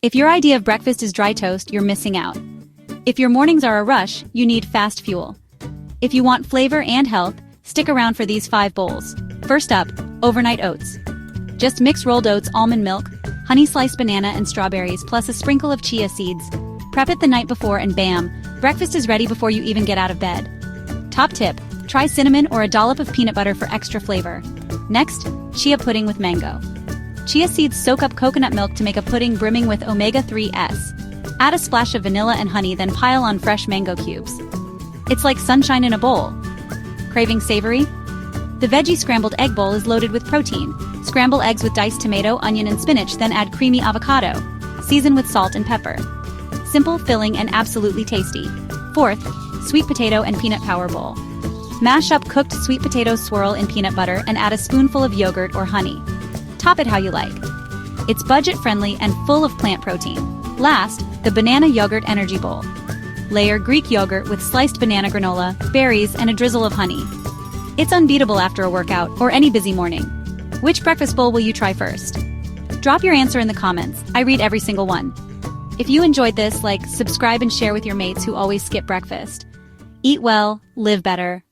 If your idea of breakfast is dry toast, you're missing out. If your mornings are a rush, you need fast fuel. If you want flavor and health, stick around for these 5 bowls. First up, overnight oats. Just mix rolled oats, almond milk, honey sliced banana and strawberries plus a sprinkle of chia seeds. Prep it the night before and bam, breakfast is ready before you even get out of bed. Top tip, try cinnamon or a dollop of peanut butter for extra flavor. Next, chia pudding with mango. Chia seeds soak up coconut milk to make a pudding brimming with omega-3s. Add a splash of vanilla and honey, then pile on fresh mango cubes. It's like sunshine in a bowl. Craving savory? The Veggie scrambled egg bowl is loaded with protein. Scramble eggs with diced tomato, onion and spinach, then add creamy avocado. Season with salt and pepper. Simple, filling, and absolutely tasty. Fourth, sweet potato and peanut power bowl. Mash up cooked sweet potatoes, swirl in peanut butter, and add a spoonful of yogurt or honey. Top it how you like. It's budget-friendly and full of plant protein. Last, the banana yogurt energy bowl. Layer Greek yogurt with sliced banana granola, berries, and a drizzle of honey. It's unbeatable after a workout or any busy morning. Which breakfast bowl will you try first? Drop your answer in the comments. I read every single one. If you enjoyed this, like, subscribe and share with your mates who always skip breakfast. Eat well, live better.